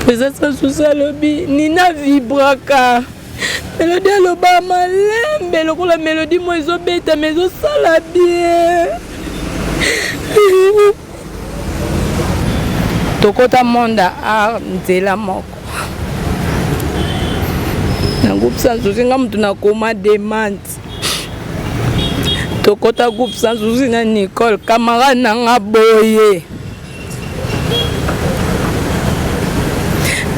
Présence sociale lobby Nina vibraka. Mélodie loba malembe lokola mélodie moi ezobeta mais ezosala bien. Tokota monda a nzela moko. Na groupe sans souci nga mutu na koma demande. Tokota groupe sans souci na Nicole camarade na nga boye.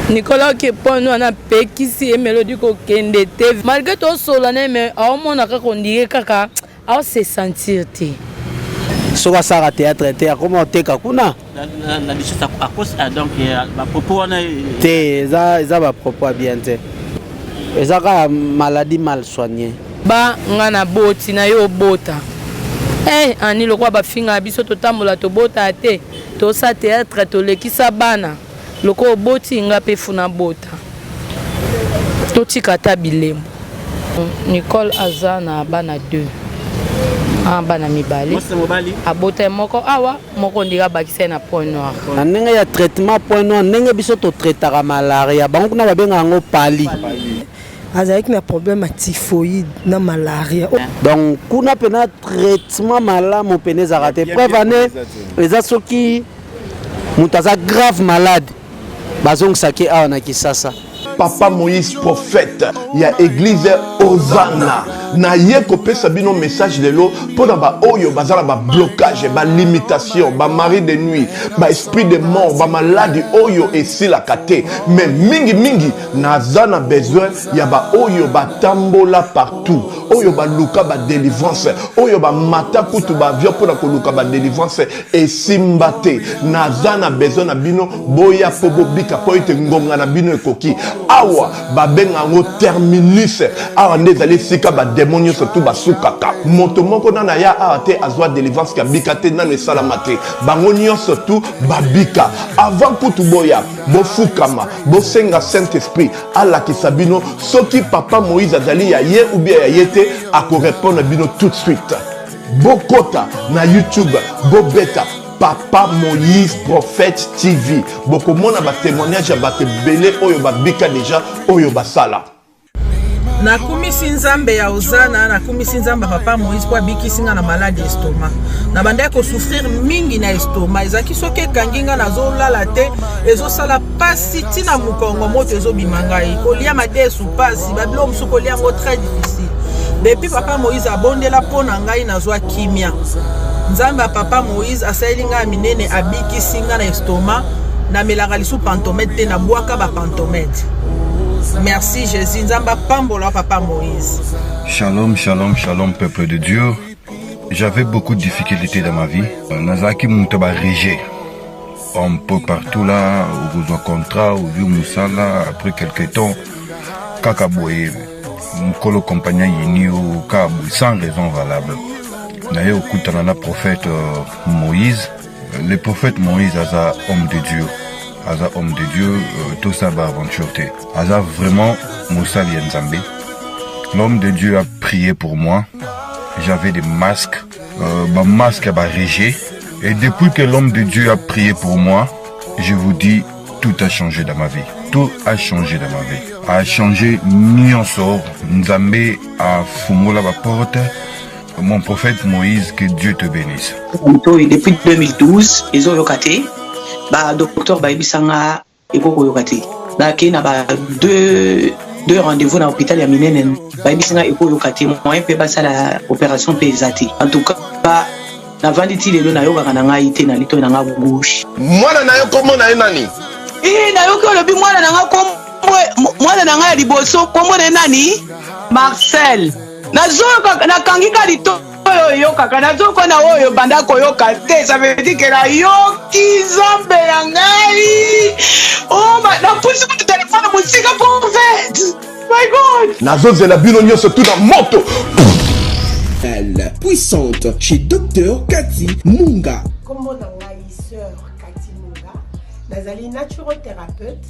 Nicolas qui pone on a pekisi et mélodie ko kende te malgré tout solane mais au mona ka kondié kaka a se sentir te soka sara théâtre te comment te kakuna la biche ça à cause donc ba propos on te za ba propos bien te eza ka maladie mal soignée ba ngana boti na yo bota ani lokwa ba finga biso to tambola to bota te to sa théâtre to lekisa bana loko boti nga pe funa bota toti kata bilemo Nicole aza na bana 2 bana mibali abota moko awa moko ndika bakisa na point noir na ndenge ya traitement point noir ndenge biso to traitaka malaria bango kuna babenga ngo pali avec un problème à typhoïde na malaria donc kuna pena traitement malamu peneza raté preuve ane les asoki mutaza grave malade bazong saki awa na Kisasa Papa Moïse prophète ya église Hosanna na ye kopesa bino message de l'eau pour ba oyo bazala ba blocage ba limitation ba mari de nuit ba esprit de mort ba maladie oyo esi la kate mais mingi nazana besoin ya ba oyo ba tambola partout oyo ba luka ba délivrance oyo ba mata kutu ba vio pour ko luka ba délivrance et simbate nazana besoin na bino boya pobo bika po ite ngonga na bino ekoki awa ba benga ngo terminus awa ndezali sika ba démonio surtout ba sukaka moto moko na ya ate azwa délivrance ka bikate na ne salamate bango nyonso surtout babika avant kutu boya bo fukama bo senga Saint-Esprit ala kisabino soki papa Moïse azali ya ye ou bien ya yete ako répondre bino tout de suite bokota na YouTube bo beta Papa Moïse Prophète TV boko mona ba témoignage ya ba belé oyo ba bika déjà oyo basala na kumisi nzambe ya Hosanna na kumisi nzambe papa Moïse kwa bikisinga na maladie estomac na banda ko souffrir mingi na estomac ezaki soki kanginga na zolala te ezosala pasi tina mukongo moto ezobimanga kolia madesu pasi babilo musu kolia ngo très difficile depuis papa Moïse abondela pona ngai na zwa kimia nzambe papa Moïse asayilinga minene abikisinga na estomac na melaka lisu pantomètre te na bwaka ba pantomètre. Merci Jésus, nzamba pambola papa Moïse. Shalom, shalom, shalom peuple de Dieu. J'avais beaucoup de difficultés dans ma vie. Nazaki Moutaba Régé. Un peu partout là, au besoin contrat, au vieux Moussala, après quelques temps, Kakaboye, Mkolo compagnon Yini au Kabou, sans raison valable. D'ailleurs, au Koutanana prophète Moïse, le prophète Moïse a homme de Dieu. Aza homme de Dieu, tout ça va aventure. Aza vraiment Moussa Lienzambe. L'homme de Dieu a prié pour moi. J'avais des masques, ma masque a régé. Et depuis que l'homme de Dieu a prié pour moi, je vous dis, tout a changé dans ma vie. Tout a changé dans ma vie. A changé Nyonsor, Nzambe a fumola la porte. Mon prophète Moïse, que Dieu te bénisse. Depuis 2012, ils ont yokaté. Docteur Baibisanga Eko Yokate. Qui n'a pas deux rendez-vous dans l'hôpital à Minenen. Baibisanga Eko Yokate. Moi, je peux la opération pesate. En tout cas, la venditi de l'eau yoga n'a été dans l'ito n'a gauche. Moi, na yo comment na nani? Na yo ko lobi moi na comme moi na liboso comme nani? Marcel. Na zo na kangika lito. Yo kaka nazo kona oyo banda koyoka te ça veut dire que la yoki zambe yangai oh na pusi ku téléphone musika prophète my god nazo zela bino nyonso tout dans moto elle puissante chez docteur Cathy Munga. Comment nangai sœur Cathy Munga nazali naturothérapeute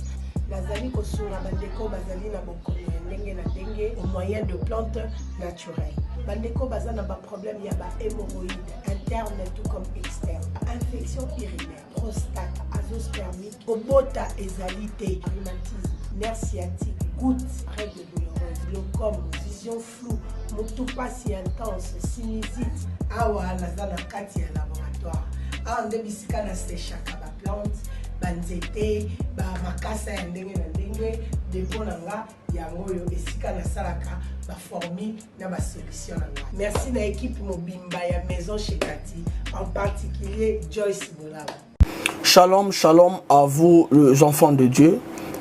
nazali kosura bandeko bazali na bokono ndenge na ndenge au moyen de plantes naturelles bandeko bazana ba problème ya ba hémorroïdes interne tout comme externe infection urinaire, prostate, azoospermite, obota ezalité, rhumatisme, nerf sciatique, goutte, règles douloureuses, glaucome, vision floue, moutopasi intense, sinusite. Awa naza na kati ya laboratoire. Awa nde bisika na séchaka ba plante, banzete, ba makasa ya ndenge na ndenge, depo na nga yango yo esika na salaka ba formi na ba solution na nga. Merci na équipe mobimba ya Maison chez Kati, en particulier Joyce Bolaba. Shalom, shalom à vous les enfants de Dieu.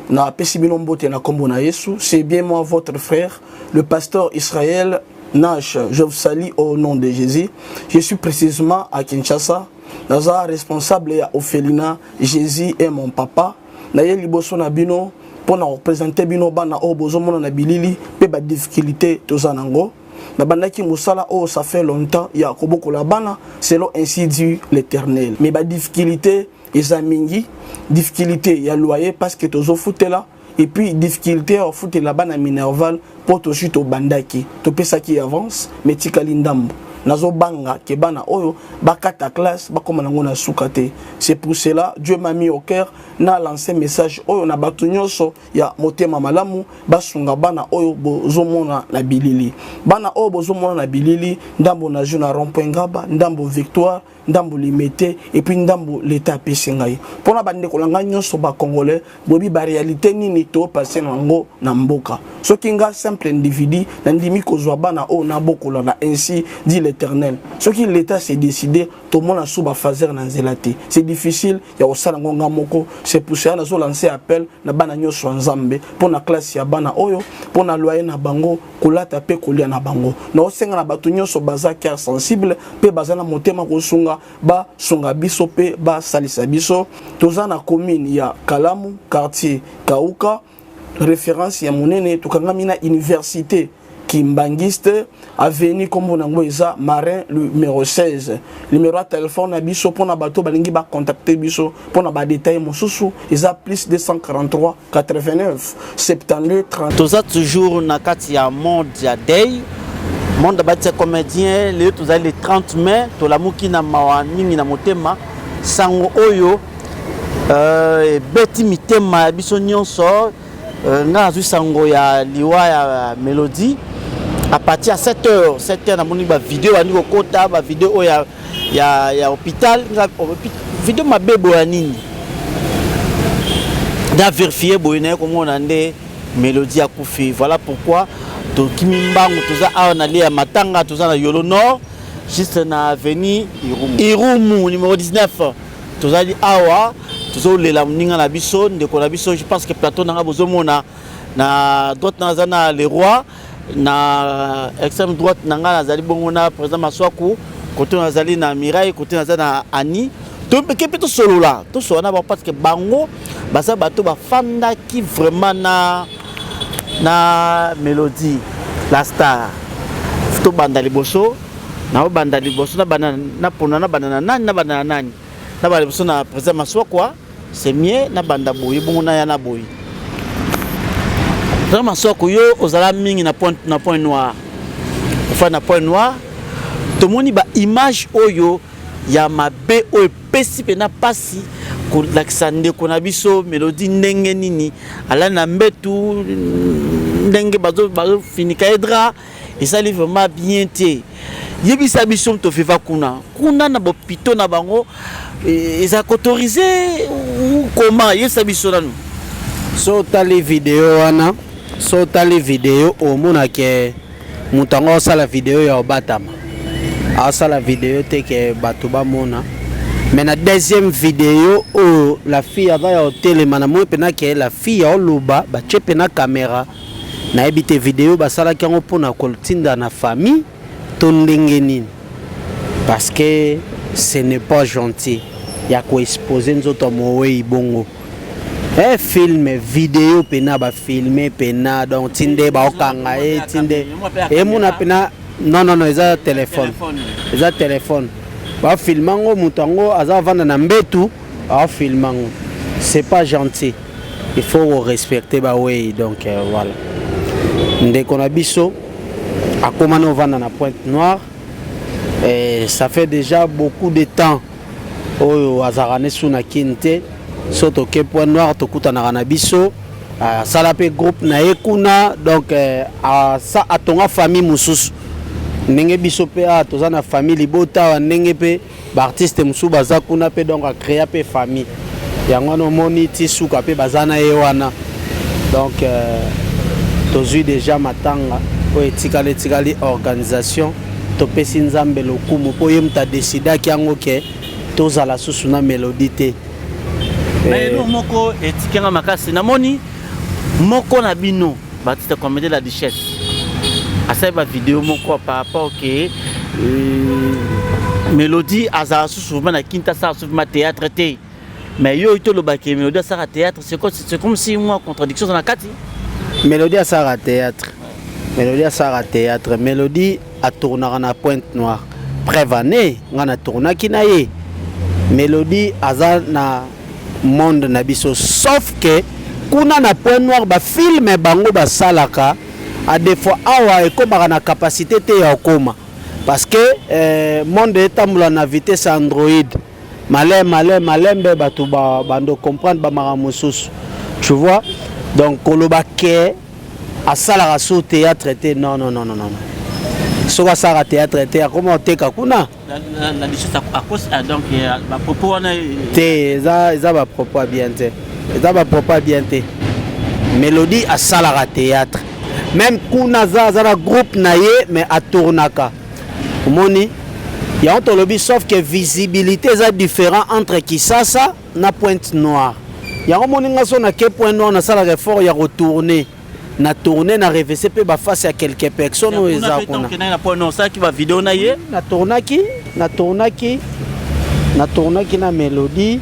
Na Pesibinombo na Kombo na Yesu, c'est bien moi votre frère, le pasteur Israël Nash. Je vous salue au nom de Jésus. Je suis précisément à Kinshasa. Naza responsable à Ophelina, Jésus est mon papa. Naye liboso na bino pour na représenter bino bana o bozomona na bilili pe ba difficulté tozanango. Na bandaki musala o ça fait longtemps ya koboko la bana selon ainsi dit l'Éternel. Mais ba difficulté ezamingi, difficulté ya loyer parce que tozo foutela et puis difficulté à foutre la bana minerval pour to chute au bandaki. To pesa qui avance mais tikali ndambo. Nazo banga ke bana oyo bakata classe bakoma nango na sukate. C'est pour cela Dieu m'a mis au cœur na lancé message oyo na batu nyonso ya motema malamu basunga bana oyo bozomona na bilili. Bana oyo bozomona na bilili ndambo na jeu na rond-point Ngaba, ndambo Victoire, ndambo Limité et puis ndambo l'état pesingai. Pona bande kolanga nyonso ba congolais bobi ba réalité nini to passer nango na mboka. Soki nga simple individu na ndimi kozwa bana oyo na bokola na ainsi dit l'Éternel. Ce qui l'État s'est décidé, tout le monde a sous fazer na zelati. C'est difficile, il y a aussi ngonga moko. C'est pour ça que nous lancé appel na bana nyoso nzambe pour na classe ya bana oyo, pour na loyer na bango, kolata pe kolia na bango. Na osenga na batu nyoso baza cœur sensible, pe baza na motema ko sunga ba sunga biso pe ba salisa biso. Toza na commune ya Kalamu, quartier Kauka, référence ya monene tukangami na université Kimbangiste, avenue comme on a Marin numéro 16. Numéro de téléphone à biso pour na bateau balingi ba contacter biso pour na ba détail mosusu isa plus 243 89 72 30. Toza toujours na kati ya monde ya day. Monde bâti comédien le toza le 30 mai to la muki na mawa mingi na motema sango oyo beti mitema biso nyonso nga azu sango ya liwa ya Mélodie. À partir de 7h, na moni ba vidéo ani kokota ba vidéo ya hôpital vidéo mabebo ya nini da vérifier boyene comme on ande Mélodie a kufi. Voilà pourquoi to kimimbangu toza awa na lia matanga toza na Yolo Nord juste na avenue Irumu numéro 19 toza li awa tozo lela mninga na biso ndeko na biso. Je pense que plateau na bozomona na droite na zana les rois na extrême droite nanga nazali bongo na président Maswaku, côté nazali na Mirai, côté nazali na Ani. To peke pe to solo là to sona ba parce que bango basa bato ba fanda ki vraiment na Mélodie la star to banda liboso na banda liboso na bana na pona na bana nani na bana nani na ba liboso na président Maswaku c'est mieux na banda boyi bongo na ya na boyi. Vraiment soko yo ozala mingi na point noir. Enfin na point noir. To moni ba image oyo ya mabe oyo pesi pe na pasi ko laksande ko na biso Mélodie ndenge nini ala na mbetu ndenge bazo finika edra et ça livre vraiment bien té. Yebisa biso to fiva kuna na bopito na bango ils a autorisé ou comment yebisa biso na nous. So tali vidéo wana so tali vidéo au mona ke mutango sala vidéo ya obatama asala vidéo te ke bato ba mona mais na deuxième vidéo oh la fille ava ya hotel mana mo pena ke la fille ya oluba ba chepe na caméra na ebite vidéo basala kango pona koltinda na famille to ndenge nini parce que ce n'est pas gentil ya ko exposer nzoto mowe ibongo. Un film, vidéo, pena ba filmer, pena donc tinde ba okanga tinde et mon pena non ils ont téléphone. Ils ont téléphone. Ba filmango mutango aza vanda na mbetu, ba filmango. C'est pas gentil. Il faut respecter ba way donc voilà. Ndeko na biso akomana vanda na Pointe Noire et ça fait déjà beaucoup de temps oyo azalaka ne suna kini te so toke point noir tokutanaka na biso asala mpe groupe na ye kuna donc atonga famille mosusu ndenge biso mpe awa toza na famille libota awa ndenge mpe baartiste mosusu baza kuna mpe donc acréa mpe famille yango wana omoni ti suka mpe baza na ye wana donc tozwi déjà matanga oyo etikali organisation topesi nzambe lokumu mpo ye moto adesidaki yango ke tozala susu na mélodie te elo moko etikenga makasi namoni moko na bino batiste comédie la duchesse asali bavideo moko par rapport ke mélodie azala susu na kinta asala susu ma théâtre te mais yo tolobaki mélodie asala théâtre c'est comme si moi contradiction na kati mélodie asala théâtre mélodie atournaka na Pointe Noire prévané nga na tournaki na ye mélodie aza na monde na biso sauf que kuna na Pointe Noire bafilme bango basalaka à des fois awa ekomaka na capacité te ya okoma parce que monde etambola na vitesse android malembe bato bando comprendre bamaka mosusu tu vois donc koloba ke asalaka so théâtre te non soki asalaka théâtre te akoma oteka kuna te eza bapropos ya bien te mélodie asalaka théâtre même kuna aza na groupe na ye mais atournaka omoni yango tolobi sauf que visibilité eza différent entre Kisasa na Pointe Noire yango moni nga so na ke Pointe Noire nasalaka effort ya retourner na tourner na reverser pe ba face à quelques personnes oyo eza kuna na Pointe Noire ça qui va vidéo na ye na tournaki na mélodie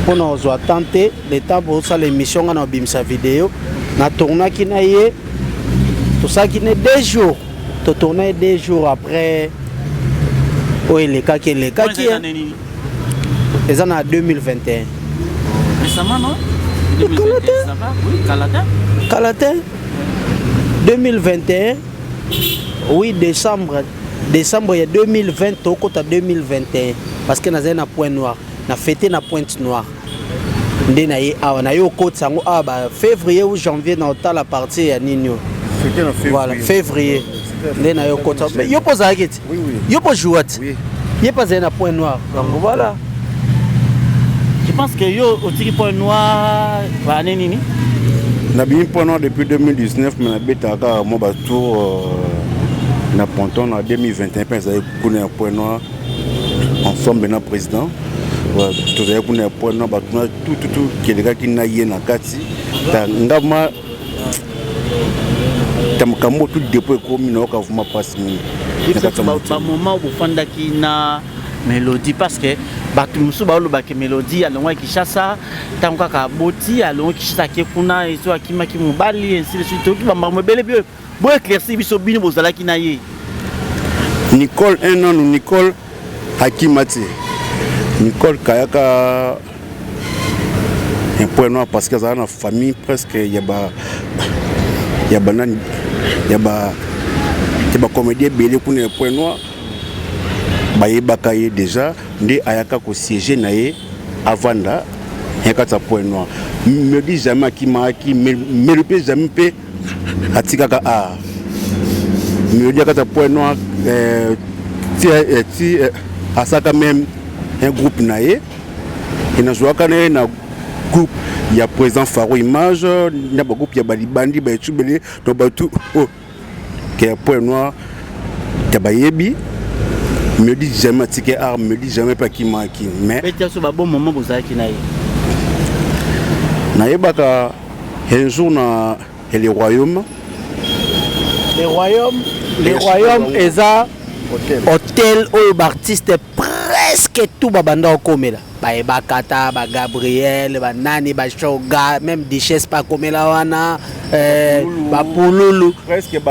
mpona ozwa tante leta bosala émission nga na obimisa video na tournaki na ye tosalaki ne 2 jours totourne 2 jours après oyo elekaki eza na 2021 récemment non Calatin 2021 oui décembre ya 2020 tokota 2021 parce que nazali na Point Noir na fêté na Pointe Noire nde na ye awa na yo kota sango awa ba février ou janvier na otala partie ya nini voilà février nde na yo kota yo pozalaki ti yo pozwa ti ye pozali na Point Noire donc voilà je pense que yo otiki Point Noir ba nini na bien Point Noir depuis 2019 mais na betaka mo ba tour na ponton en 2021 pensais kuna Point Noir ensemble na président tozali kuna Point Noir ba tout kelekaki na ye na kati ta ngama tamkambo tout depuis komi na okavuma passe mingi ba moment où fandaki na mélodie parce que bato musu balobaki mélodie alongwa Kinshasa tango kaka boti alongwa Kinshasa ke kuna ezo akimaki mobali ainsi de suite to ba mobele bio bo éclairci biso bino bozalaki na ye Nicole un an Nicole Hakimati Nicole kayaka un Point Noir parce que ça na famille presque ya ba comédien belé kuna Point Noir bayebaka ye déjà nde ayaka ko siéger na ye avanda yakata Point Noir me dit jamais akimaki me le jamais pe atikaka me dit yakata Point Noir asaka même un groupe na ye ina jouaka na groupe ya président Faro Image na ba groupe ya balibandi ba etubele to batu ke Point Noir tabayebi me dit jamais ticket arme me dit jamais pas qui maki mais peut-être ba bon moment bozaki na ye na yebaka un jour na le royaume eza hôtel oyo baartiste presque tout babanda okomela bayebakata ba Gabriel ba nani ba Shoga même Duchesse pas komela wana ba Pululu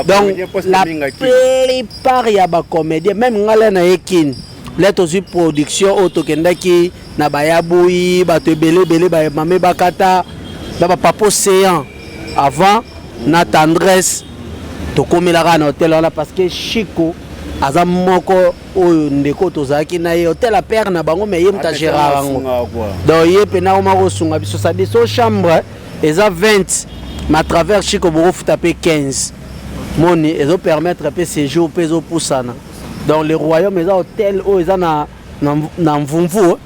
donc la plupart ya ba comédien même ngala na Ekin leto zu production otokendaki na bayabuyi bato belé ba mame bakata ba papo séant avant na tendresse tokomela na hôtel là parce que Chico aza moko oyo ndeko tozalaki na ye otela père na bango mais ye muta gérard bango donc ye pena oma kosunga biso ça dit so chambre eza 20 mais à travers chiko boko futa pe 15 moni ezo permettre pe séjour pe zo pusana donc le royaume eza hôtel oyo eza na mvumvu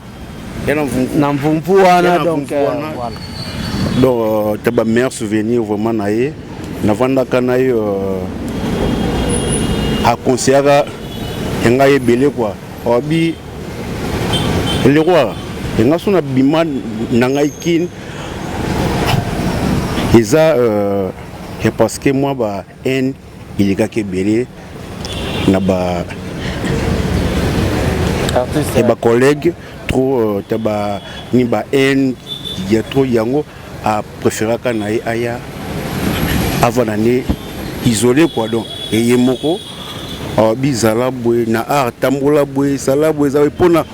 na mvumvu wana donc voilà donc t'as ba meilleur souvenir vraiment na ye navandaka na ye a conseillera nga ebele quoi obi le roi nga sona bima na ngai kin eza et parce que moi ba en il est ka belé na ba artiste et ba collègue trop taba ni ba en il y a trop yango a préféré kana aya avant l'année isolé quoi donc et yemoko bizala boy na art tambola boy sala boy za pona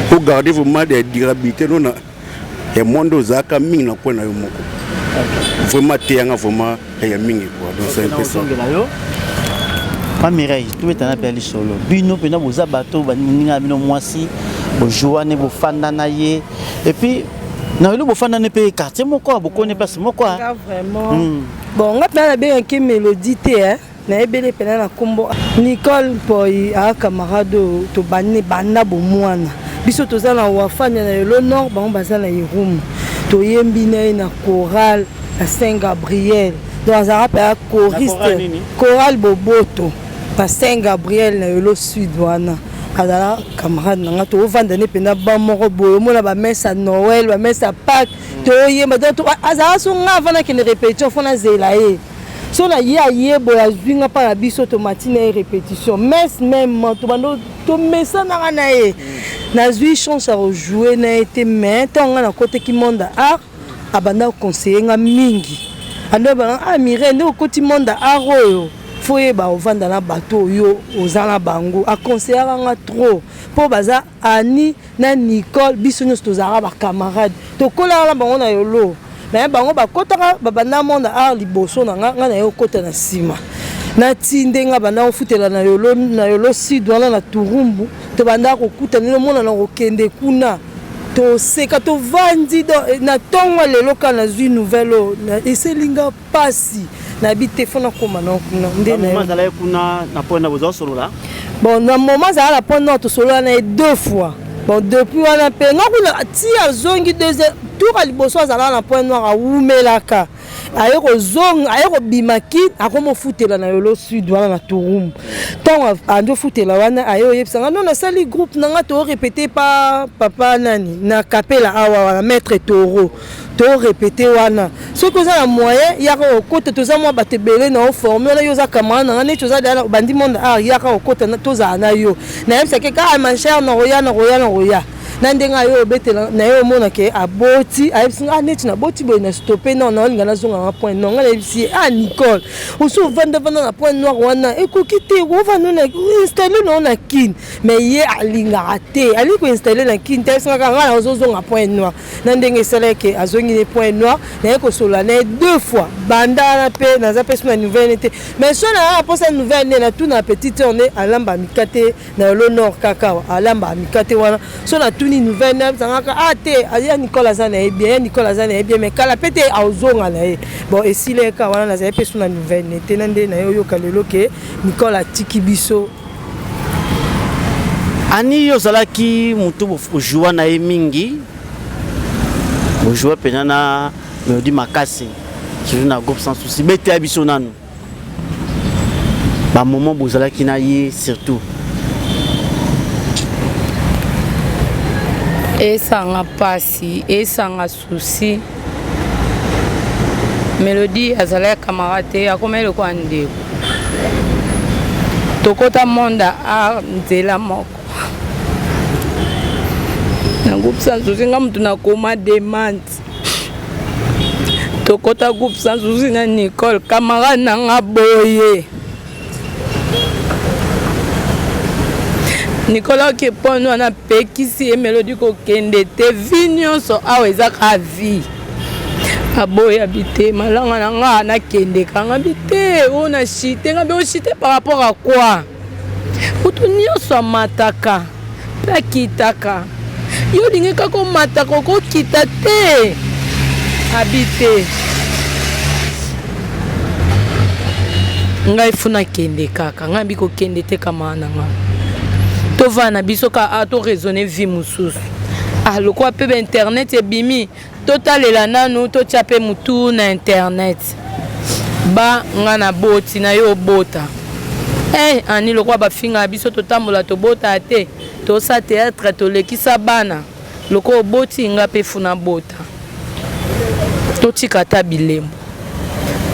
pour garder vraiment des durabilité non na et monde zaka mingi na ko na yo moko vraiment téanga vraiment ya mingi quoi donc c'est un peu ça pas Mireille tout est en appel solo bino pena boza bato baninga bino mwasi bojoane bofanda na ye et puis na lo bofanda ne pe quartier moko bokone place moko vraiment bon nga pena bien que mélodie té hein na ebele pena na kombo Nicole Poi a camarade to banne banda bo mwana biso toza na wafanya na le nord ba baza na Irumu to yembi na chorale à Saint-Gabriel dans un rappel choriste chorale Boboto à Saint-Gabriel na le sud wana ala camarade na to vanda ne pena ba moko boyo mona ba messe Noël ba messe Pâques to yemba to azara so nga vana que ne répétition fona zelaé so na ye boya zwinga pa biso to matina et répétition messe même to bando to messa na na ye na zui chance à rejouer na été mais tanga na côté qui monde art abanda conseiller nga mingi ando ba amire ndo côté monde art oyo foye ba ovanda na bateau yo ozala bango a conseiller nga trop po baza ani na Nicole biso nyos tozara ba camarade to kola la bango na yolo na bango bakotaka babanda monde art liboso na nga na yo kota na sima na tinde nga banda ofutela na yolo sud wana na Turumbu to banda kokuta nilo mona na kokende kuna to seka to vandi na tonga lelo kana zui nouvelle na eselinga pasi na bitefona koma na kuna ndena moment zala kuna na pona bozo solo là bon na moment zala pona to solo na 2 fois bon depuis wana pe ngakuna ti azongi 2 tour à liboso azala na point noir a wumelaka ayeko zong ayeko bimaki akomo futela na yolo sud wana na Turumbu tant ando futela wana ayo yebsanga non na sali groupe nanga to répéter pa papa nani na capella awa wana maître Toro to répéter wana ce que ça la moyen yaka côté to za mo batebele na former na yo za camarade na ne to za bandi monde a yaka côté na to za na yo na yebsa ke ka mancher na roya nandenga yo betela na yo mona ke aboti ayebsinga neti na boti boy na stopper non na linga na zonga na point non ngala ebisi Nicole oso vanda na point noir wana ekokite wo vanda na installer non na kin mais ye alinga raté ali ko installer na kin tesinga ngala ozo zonga point noir nandenga sala ke azongi ne point noir na ko sola na 2 fois banda na pe na za pesa nouvelle était mais so na posa nouvelle na tout na petite on est alamba mikate na le nord kakao alamba mikate wana so na ni nouvelle neuf sangaka ate alia Nicolas Zana est bien mais kala pete auzonga na e bon et si les ka wana na za pesu na nouvelle nete nande na yo kalelo ke Nicolas Tikibiso ani yo zalaki mutu bojua na e mingi bojua pena na Melody Makasi sur na groupe sans souci bete abiso nanu ba moment bozalaki na ye surtout esanga pasi esanga souci Melody azala camarade akomele kwa ndeko tokota monda a nzela moko na groupe sans souci nga mtu na koma demande tokota groupe sans souci na Nicole camarade na nga boye Nicolas qui pon nous na pekisi Melody ko kende te vinyonso aweza ka vie aboya bité malanga na nga na kende kanga bité on a chité nga be chité par rapport à quoi mutu nyonso amataka mpe akitaka yo olingi kaka omataka okokita te abi te ngai funa kende kaka ngai bikokende te kama na nga tovanda na biso ka to raisonner vie mosusu lokola mpe bainternet ebimi totalela nanu totya mpe mutu na internet ba nga na boti na yo obota ani lokola bafinga na biso totambola tobota te tosa théâtre tolekisa bana lokola oboti nga mpe funa bota totika ata bilembo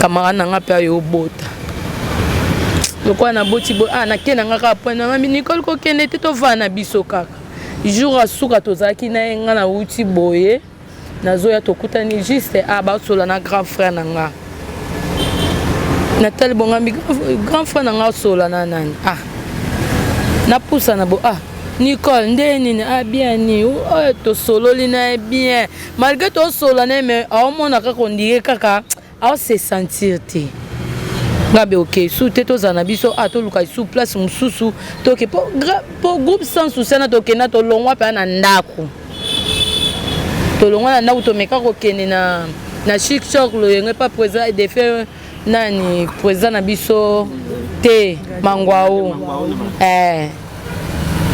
kamara na nga mpe ayo obota lokola na boti nakende nga kaka point na ngambi Nicole kokende te tovanda na biso kaka jour asuka tozalaki na ye nga na uti boye nazoya tokutani juste basola na grand frère na nga natali bongambi grand frère na nga osola na nani napusa na bo Nicole nde nini bien ni oyo tosololi na ye bien malgré tosola na ye mais aomona kaka ondire kaka aose sentir te ngabe ok su te tozala na biso toluka su place mosusu toke po groupe sans souci na tokenda tolongwa mpe na ndako tolongwa na ndako tomeka kokende na chic chok loyenge pa président defe nani président na biso te mangwao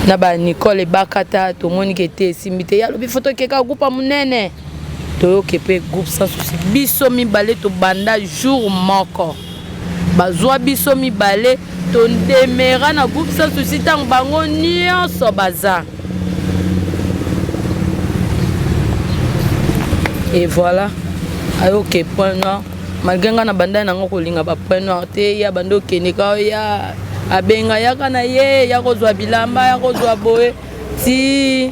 na ba Nicole ebakata tomoni ke te esimbi te yalobi fo tokeka groupe monene toyoke mpe groupe sans souci biso mibale tobanda jour moko bazwa biso mibale tondemera na groupe sans souci ntango bango nyonso baza et voilà ayoke point noir malgré nga na banda nango kolinga ba point noir te ya bando okende ka ya abenga yaka na ye ya kozwa bilamba ya kozwa boye ti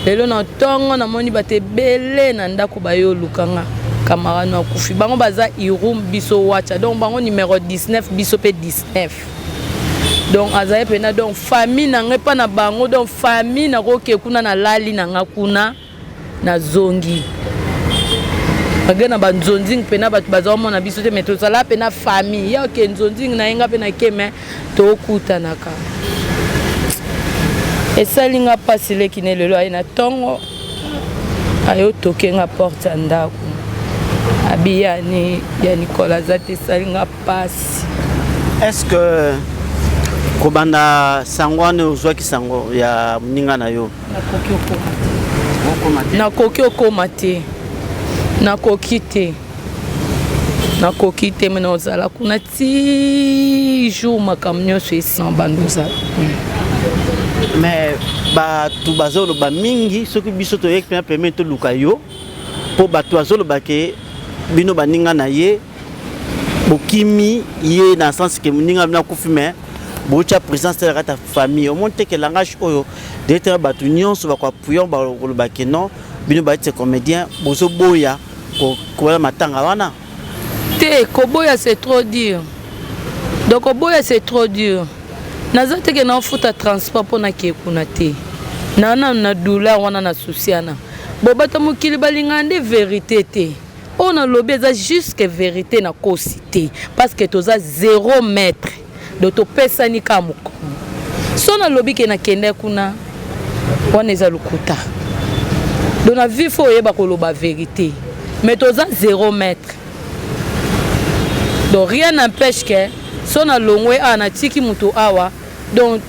lelo na ntongo namoni bato ebele na ndako bayolukanga camarade akufi bango baza irum biso wacha donc bango numéro 19 biso pe 19 donc azaye pena donc famille nanga pa na bango donc famille na koke kuna na lali nanga kuna na zongi agena ba nzonzing pena bato baza mona biso te meto sala pena famille ya ke nzonzing na yenga pena keme to kutanaka esalinga pasile kine lelo ay na tongo ayo tokenga porte ndako abiyani ya Nicolas zate salinga pasi. Est-ce que kobanda sangwane uzwaki sango ya mninga na yo nakoki okoma te nakoki te mena ozala kuna ti jour makambo nyonso esan bando ozala mais bato bazoloba mingi soki biso toyeki mpena peme toluka yo mpo bato bazoloba ke bino baninga na ye bokimi ye na sens ke moninga bino akufi me botia présence te kata famille omoni te ke langage oyo directeur bato nyonso bakoapuya bakoloba ke non bino baite comédien bozoboya kobala matanga wana te koboya c'est trop dur donc koboya c'est trop dur naza teke na ofuta transport mpona ke kuna te na douleur wana na susiana bobata mokili balinga nde vérité te oyo nalobi eza jusque vérité na kosi te parce que toza 0 mètre do topesani ka mokongo so nalobi ke nakende kuna wana eza lokuta do na vie fo oyeba koloba vérité mais toza 0 mètre donc rien n'empêche que so nalongwe na tiki mutu awa donc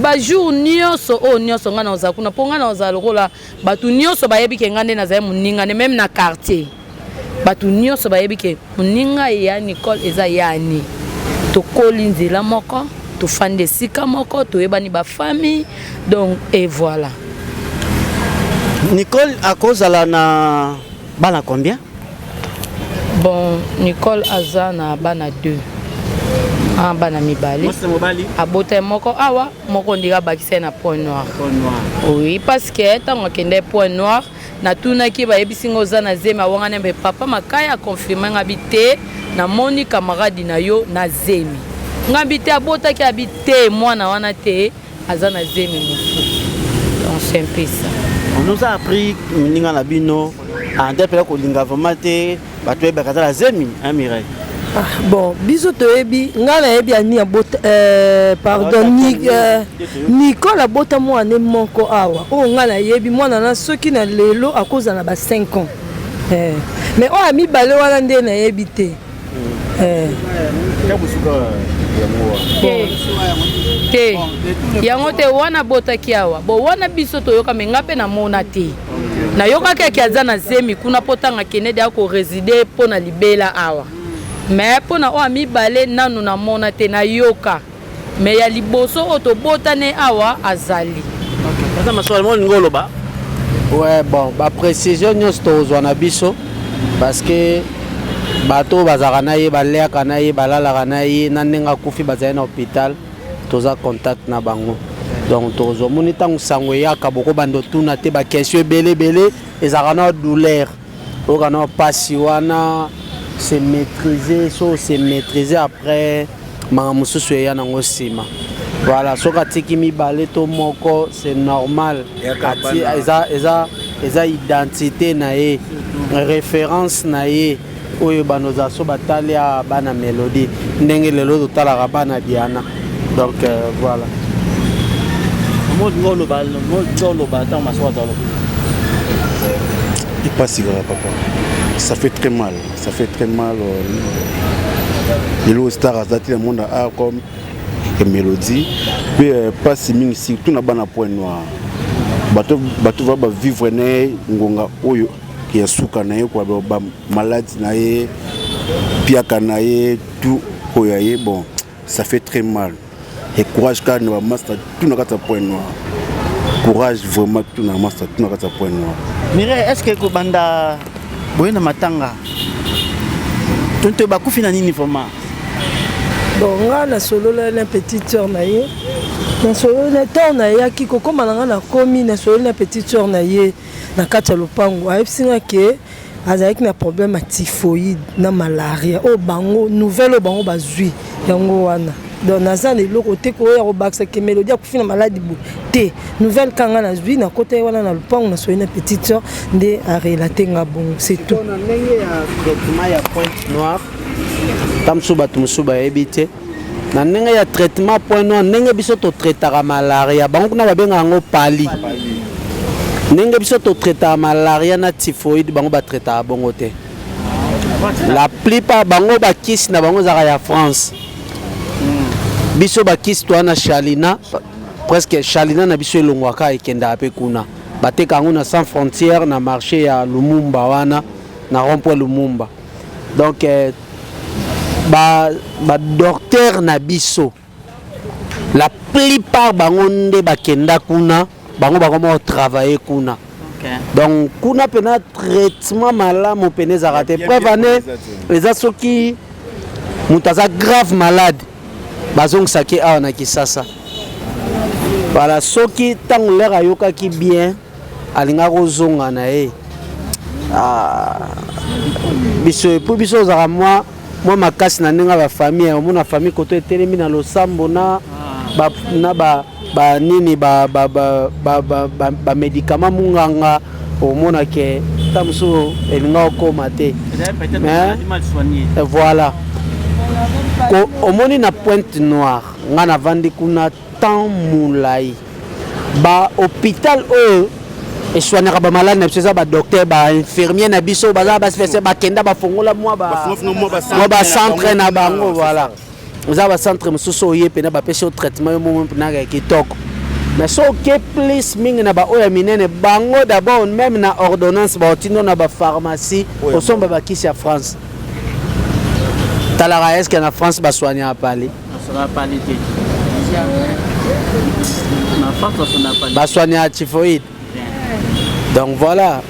bajour nyonso oyo nyonso nga na oza kuna mpo nga na oza lokola bato nyonso bayebi ke nga nde nazali moninga nde meme na quartier bato nyonso bayebi ke moninga ya Nicole eza yani tokoli nzela moko tofandi esika moko toyebani bafamille donc et voilà. Nicole akozala na bana combien? Bon, Nicole aza na bana 2 bana mibali abota moko awa moko ndika bakisa na point noir. Oui, parce que tant akende point noir na tunaki bayebisi ngoza na zemi awanga nembe papa makaya confirmer ngabite na moni camarade na yo na zemi ngabite abota ki abite mwana wana te aza na zemi musu. Donc c'est un peu ça. On nous a appris ninga na bino en dépêche ko linga vraiment te bato e bakata la zemi hein Mireille. Bon, biso toyebi nga na yebi ani abota pardon Nicole abota mwana moko awa o nga na yebi mwana na soki na lelo akoza na ba 5 ans mais o ami bale wana nde na yebi te te yango te wana botaki awa bo wana biso toyoka me nga mpe namona te nayokaki aki aza na zemi kuna mpo ntanga kende de akoreside mpo na libela awa me mpo na oyo amibale nanu namona te nayoka me ya liboso oyo tobotane awa azali ouais bon baprécision nyonso tozwa na biso parce que bato bazalaka na ye baleaka na ye balalaka na ye na ndenge akufi bazali na hôpital toza contact na bango donc tozwa moni ntango sango eyaka bokobanda otuna te bakestion ebele ezalaka na douleur oyoka na mpasi wana se maîtriser so se maîtriser après manga mosusu eya nango nsima voilà soki atiki mibale to moko c'est normal eza identité na ye référence na ye oyo banoza so batali ya bana mélodie ndenge lelo totalaka bana diana donc voilà il passe papa ça fait très mal lelo star azati le monde a comme mélodie puis passe mingi surtout na bana point noir bato va vivre ne ngonga oyo qui est suka na ye kwa ba maladie na ye piaka na ye tout oyaye bon ça fait très mal et courage quand na master tout na kata point noir courage vraiment tout na master tout na kata point noir Mireille est-ce que ko banda boyena matanga tonto ba kufina nini vraiment bon nga na solo la petite sœur na ye na solo na temps na ye akiko koma na nga na komi na solo na petite sœur na ye na kati ya lopango ayebisina ke azalaki na problème ya typhoïde na malaria oyo bango nouvelle oyo bango bazwi yango wana donc naza na eloko te koya kobakisa ke mélodie akufi na maladi bo te nouvelle kanga nazwi na kota ye wana na lopango na soyi na petite sœur nde arelate nga bongo c'est tout na ndenge ya traitement ya pointe noire tamso bato mosusu bayebi te na ndenge ya traitement point noire ndenge biso totraitaka malaria bango kuna babengaka yango pali ndenge biso totraitaka malaria na typhoïde bango batraitaka bongo te la plupart bango bakisi na bango ezalaka ya France biso bakisi toa na Chalina presque Chalina na biso elongwaka ekendaka mpe kuna bateka yango na sans frontière na marché ya Lumumba wana na rond-point Lumumba donc ba docteur na biso la plupart bango nde bakenda kuna bango bakoma travailler kuna donc kuna pena traitement malamu pene ezalaka te preuve ane eza soki moto aza grave malade bazongisaki awa na Kisasa voilà soki ntango lere ayokaki bien alingaki kozonga na ye biso epu biso ozalaka mwa makasi na ndenge ya bafamille omona famille koto etelemi na losambo na banini bamédicament munganga omona ke ta mosusu elinga okoma te voilà omoni na pointe noire nga navandi kuna temps molai bahôpital oyo eswaniaka bamalade na biso eza badocteur bainfirmier na biso baza baspécial bakenda bafongola mwa bacentre na bango voilà eza bacentre mosusu oye mpena bapesi yo traitement yo momo mpenaka ya kitoko mais soki plus mingi na baoyo ya minene bango d'abord même na ordonnance baotindo na bapharmacie osomba bakisi ya France talaka eske na France baswaniaka pali baswaniaka typhoïde donc voilà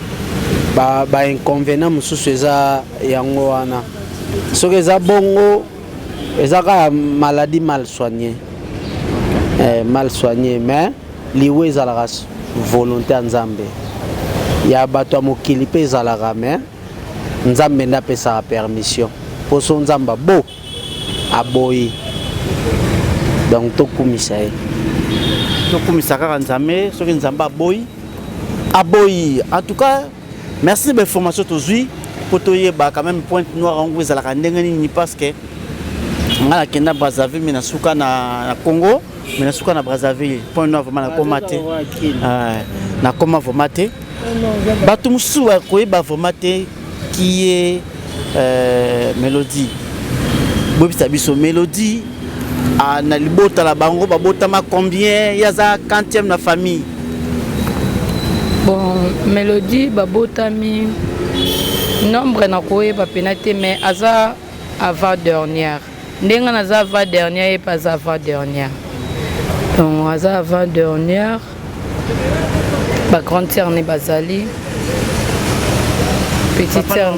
inconvénient mosusu eza yango wana soki eza bongo eza kaka maladie mal soignée mais liwe ezalaka volonté ya nzambe ya bato ya mokili mpe ezalaka mais nzambe nde apesaka permission mpo so nzambe abo aboyi donc tokumisa ye tokumisa kaka nzambe soki nzambe aboyi en tout cas merci de l'information tozwi potoye ba quand même Pointe Noire en gros la ni parce que ngala kenda Brazzaville mais na suka na Congo mais na suka na Brazzaville Pointe Noire vraiment na komate na koma vomate batu musu ko ba vomate qui est Mélodie bobisa biso Mélodie na libota la bango babotama combien yaza 40e na famille. Bon, Mélodie babotami nombre na koyeba penate mais aza avant dernière ndenga naza avant dernière et pas avant dernière donc aza avant dernière ba grande sœur ne bazali petite sœur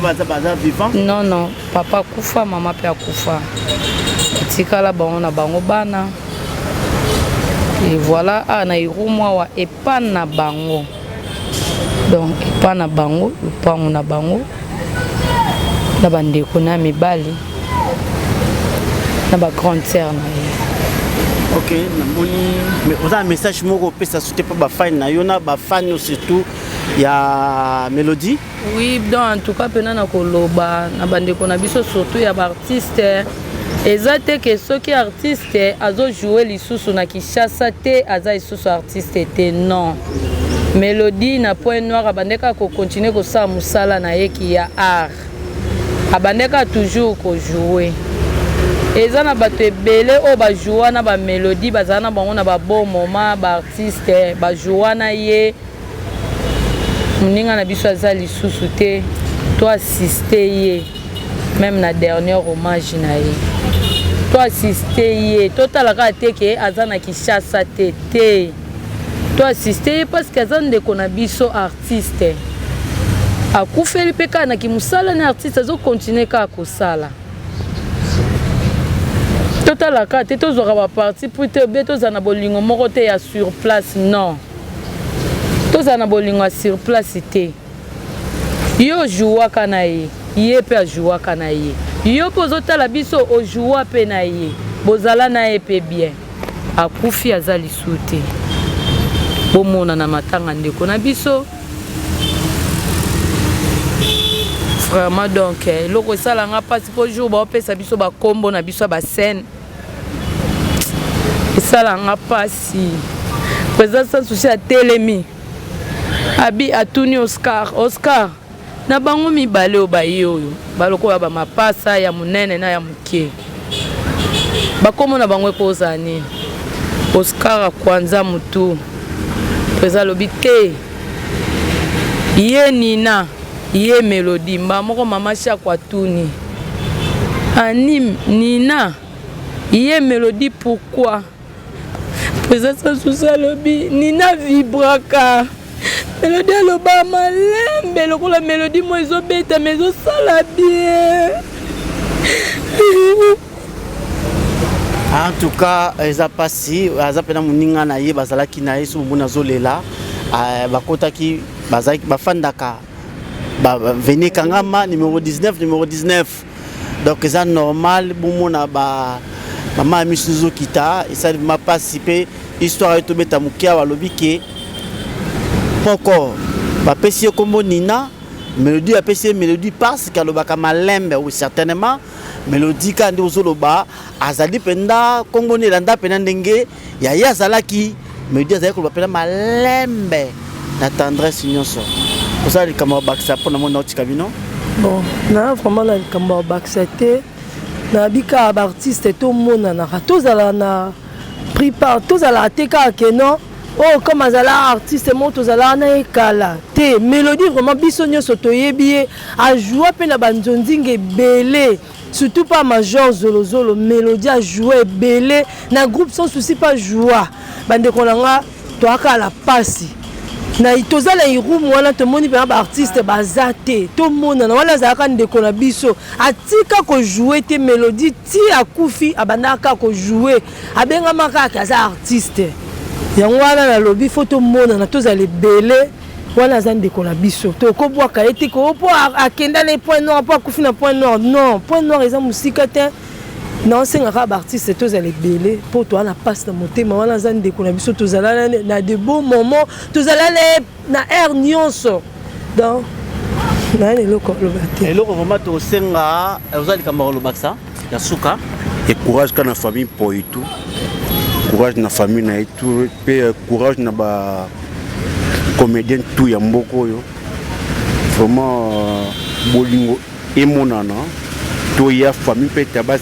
vivant non papa kufa maman pe akufa tikala bango na bango bana et voilà na irumwa wa epana bango donc epana bango lupango na bango na bandeko na mibali na ba grande sœur na ye. Ok, mais vous avez un message moko pesa soute pas ba fan na yona ba fan surtout ya Mélodie. Oui, donc en tout cas pena na koloba na bandeko na biso surtout ya ba artiste ezate que ceux qui artiste azo jouer lisusu na Kinshasa te aza lisusu artiste te non. Mélodie na Point Noire abandeka ko continuer ko sa musala na ye ki ya art. Abandeka toujours ko jouer. Eza na bato ebele o ba jouer na ba Mélodie bazana bango na ba bon moment ba artiste ba jouer na ye. Muninga na biso aza lisusu te to assister ye même na dernier hommage na ye. To assister ye totalaka te ke aza na Kinshasa te te. To assister parce que aza ndeko na biso artiste. Akufeli peka na kimusala na artiste azo continuer ka kosala. Totalaka te tozora ba parti pour te beto za na bolingo moko te ya sur place non. Toza na bolingo sur place te. Yo jouwa kana ye, ye pe jouwa kana ye. Yo pozota la biso o jouwa pe na ye. Bozala na ye pe bien. Akufi azali soute. Bomona na matanga ndeko na biso. Vraiment donc loko sala nga passe pour jour ba pesa biso ba kombo na biso ba scène. Sala nga passe. Présence sans souci à Télémi. Abi atuni Oscar na bango mibale obayi oyo baloko ba mapasa ya munene na ya mukie bakomo na bango ekozani Oscar kwanza mutu pesa lobite ye Nina ye Mélodie mbamoko mama Shakwa tuni anim Nina ye Mélodie pourquoi pesa ça lobi Nina vibraka Mélodie aloba malembe lokola Mélodie mo ezobeta mais ezosala bien. En tout cas eza pasi aza pena muninga na ye bazalaki na yesu mona zolela bakotaki bazaki bafandaka venez kangama numéro 19 donc eza normal bomona ba mama misuzo kita esa ma participer histoire et tobeta mukia balobi ke poko ba pesi comme Nina Mélodie a pesi Mélodie parce qu'elle ba malembe ou certainement Mélodie quand ozoloba azali penda kongoni landa pena ndenge ya yazalaki Mélodie azali ko ba pena malembe na tendresse nyonso osali kama baksa pona mona otikabino bon na vraiment na kama baksa te na bika ba artiste to mona na tozala na prépare tozala teka ke non. Oh, comme azala artiste moto zala na ekala te Mélodie vraiment biso nyonso toyebi a jouer pe na banzonzinge belé surtout pas Major Zolozolo Mélodie a joué belé na groupe sans souci pas jouer bande konanga to aka la pasi na itozala irumu wana to moni ba artiste bazate to mona na wala zaka ndeko na biso atika ko jouer te Mélodie ti akufi abanaka ko jouer abenga makaka za artiste yango wana na lobi photo mona na tozali belé wana za ndeko na biso to ko bwaka ete ko po akenda na Point Noire po akufi na Point Noire non Point Noire eza musika te non senga ka artiste tozali belé po to na passe na motema wana za ndeko na biso tozala na de beaux moments tozala na air nyonso donc nani eloko oloba te eloko vraiment tosenga ozali kamaro lobaksa ya suka et courage kana famille pour et tout courage na famille na et tout pe courage na ba comédien tout ya mboko yo vraiment bolingo emonana to ya famille pe taba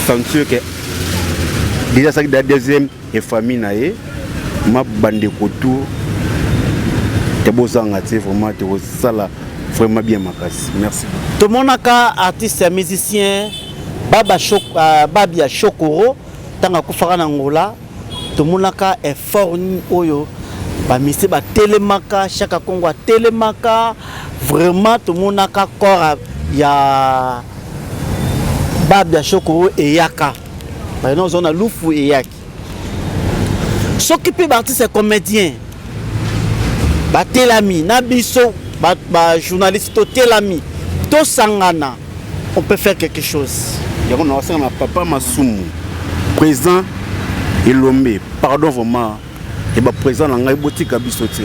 sentir que déjà ça la deuxième et famille na e ma bande ko tout te bozanga te vraiment te sala vraiment bien makasi merci tout monaka artiste musicien Babia Chokoro tanga kufaka na ngola tout monaka effort oyo ba misi ba telemaka chaque Congo telemaka vraiment tout monaka corps ya Babia Chokoro et yaka ba non zona lufu et yaki s'occuper d'artiste comédien ba telami na biso ba journaliste to telami to sangana on peut faire quelque chose. On a aussi un papa Masumu, président Elomé, pardon vraiment, et bah président Langai Botika Bisoté.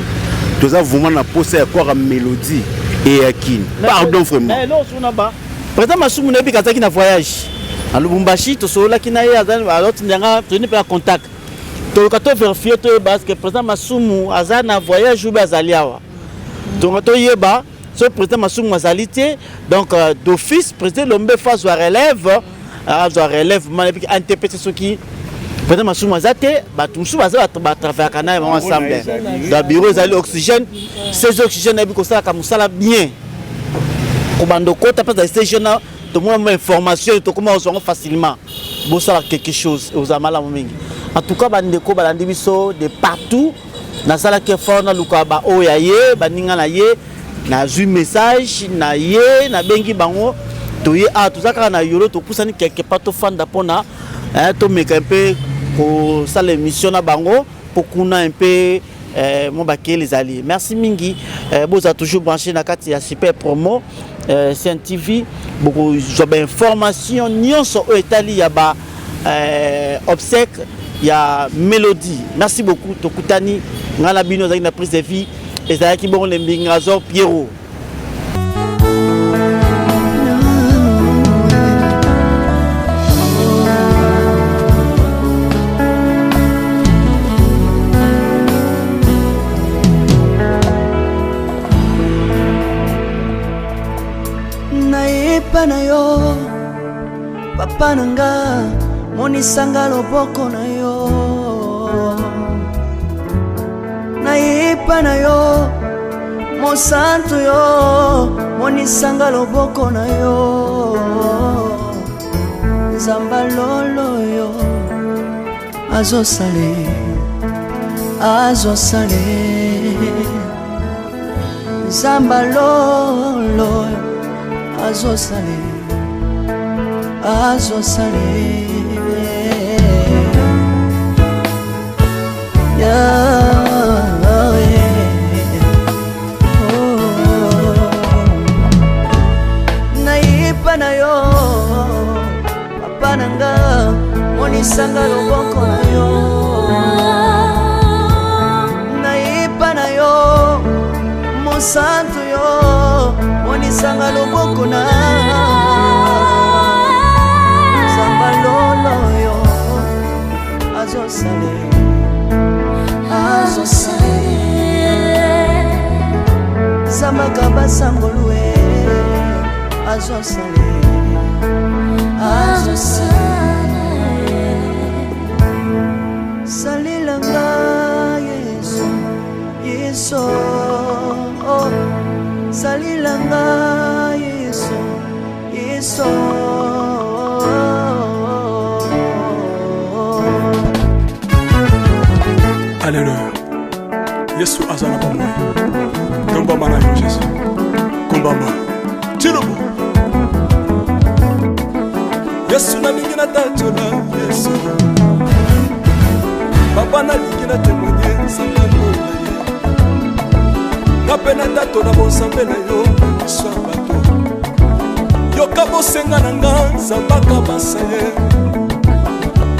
Tous ça vraiment na posé quoi mélodie et Akin. Pardon vraiment. Non, on a pas. Président Masumu n'a pas kazaki na voyage. À Lubumbashi, to so la kinaye alors tu n'as pas contact. To kato vérifier to parce que président Masumu azana voyage ou bazaliawa. Donc to yeba ce président Masumu azalité donc d'office président Lombe face à relève interpréter ce qui président Masumu azate ba tumsu baza ba travailler kana ensemble dans bureau zali oxygène ces oxygènes abi ko sala ka musala bien ko bando kota pas dans station to mo information to comment on facilement bo sala quelque chose aux amala mingi en tout cas bande ko balandi biso de partout na sala ke fort na luka ba oyaye baninga na ye na zu message na ye na bengi bango to ye a tout ça quand na yolo to pusani quelque part to fanda pona to meka un peu ko sala émission na bango pour kuna un peu mon baké les alliés merci mingi boza toujours branché na kati ya super promo CNTV beaucoup job information nyonso o etali ya ba obsèque ya mélodie merci beaucoup to kutani ngala bino za na prise de vie ezalaki bon le mbingazo Pierrot nayepa na yo papa nanga monisanga loboko na yo nayepa na yo mosantu yo monisanga loboko na yo nzamba lolo yo azosale nzamba lolo azosale nayepa na yo papa nanga monisanga loboko na yo nayepa na yo mosantu yo monisanga loboko na nzamba lolo yo azosale zamaka basangolwe azosale salilanga yeso salilanga yeso Alléluia. Yesu azana ba moi. Komba mana yo Jésus. Komba ma. Tirobo. Yesu na lingina tatola Yesu. Papa na lingina témoigner sangalo na ye. Na pena tatola bon sambela yo so bato. Yoka bosenga nanga zambaka basaye.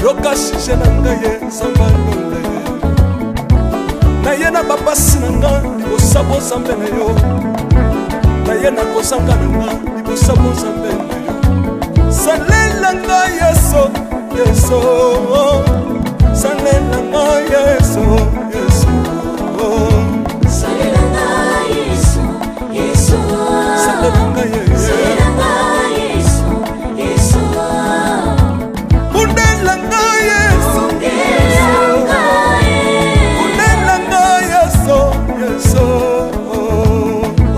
Yoka shije nanga ye sambalo na ye. Na yena babasi nanga osabo zambe na yo na ye nakosanga na nga libosa bonzambe na yo salela nga yeso yeso salela nga yeso yeso salela nga yeso yeso salela nga yeso yeso undela nga yeso undela nga yeso yeso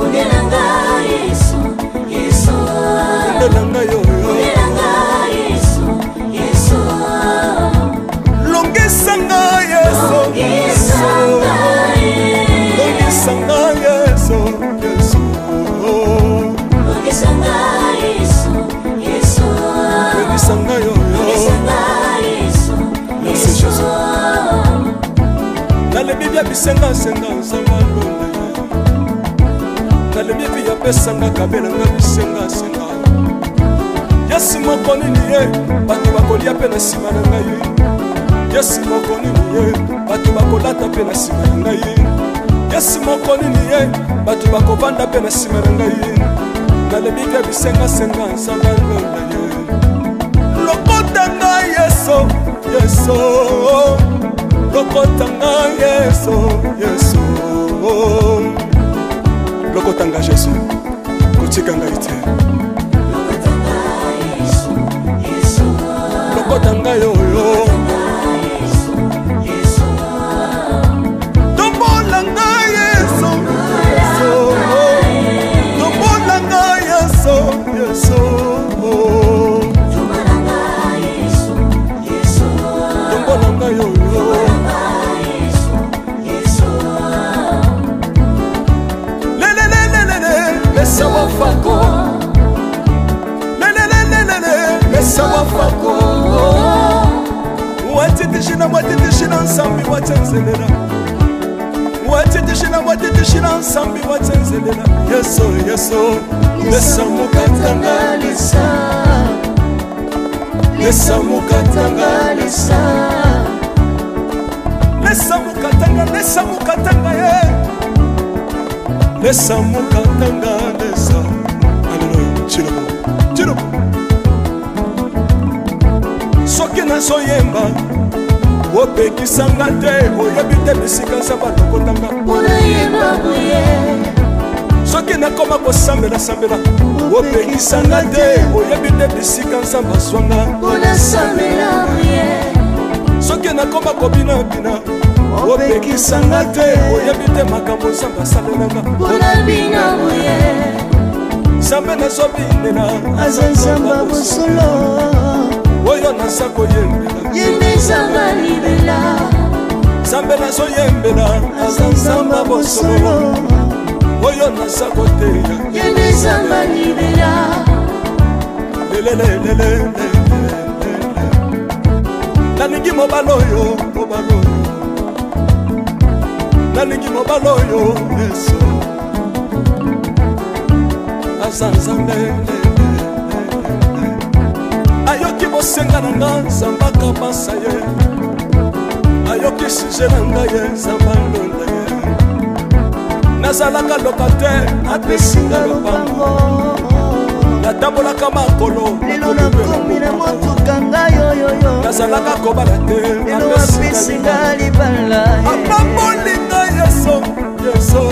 undela nga yeso yeso undela nga yo Longisanga yeso Longisanga yeso yeso Longisanga yeso yeso Longisanga yo Merci Jésus Nalebi bia bisenga senga nzamba londe Nalebi bia pesanga kabela nga bisenga senga Yesu moko nini ye bato bakolia pe na nsima na ngai Yesu moko nini ye bato bakolata pe na nsima na ngai Yesu moko nini ye bato bakovanda pe na nsima na ngai nalebi bia bisengasenga nzamba londa ye lokota ngai yeso yeso lokota ngai yeso yeso lokota ngai Jésus kotika ngai te lokota ngai oyo tombola ngai yeso tombola ngai yeso yeso tombola ngai oyo lelelelelele mesa wafako lelelelelele mesa wafako watitishina watitishina nsambi watsenzelela watitishina watitishina nsambi watsenzelela yeso yeso lesa mukatanga lesa lesa mukatanga lesa lesa mukatanga ye lesa mukatanga lesa aleluya chilobo chilobo soki nazoyemba opekisanga te oyebi te bisika nzambe alokotanga soki nakoma kosambela opekisanga te oyebi te bisika nzambe azwanga soki nakoma kobinabina opekisanga te oyebi te makambo nzambe asalelanga nzambe nazobinela aza nzambe bosolo oyo naza koyembela yende nzambe libela nzambe nazoyembela aza nzambe bosolo oyo naza koteya yende nzambe libela lelelelelele nalingi mobala oyo nalingi mobala oyo yesu aza nzambe ayoki bosenga na nga nzambe akabasa ye ayoki suje na ngai ye nzambe alonda ye nazalaka lokater apesinga lopango natambolaka makolo lelo nakomi na motuka ngai oyoyo nazalaka kobala te lelo apesinga libala apambolinga yeso yeso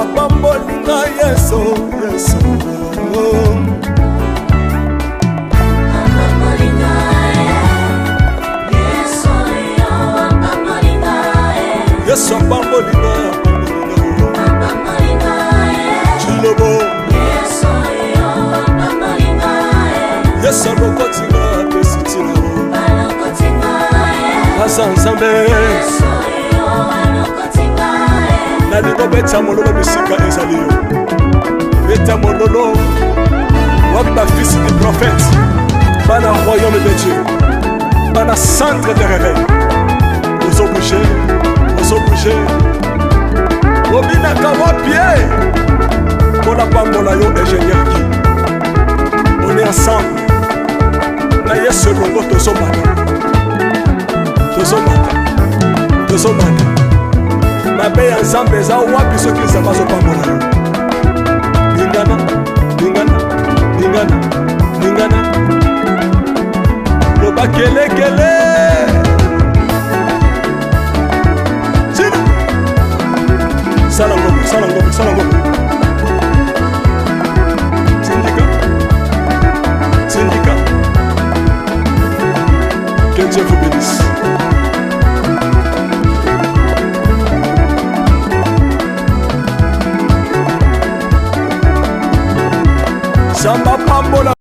apambolinga yeso yeso yesu apambolinga chilobo yesu alokotinga apesitina aza nzambe nalingo beta mololo bisika ezali yo beta mololo wapi bafisi du prophète bana royaume de dieu bana centre de réveil ozobouge obinaka wapie mpona pambola yo ingénieur ki on est ensemble na yesu elongo tozomata mabe ya nzambe eza wapi soki nzambe azopambola yo Samba Pambola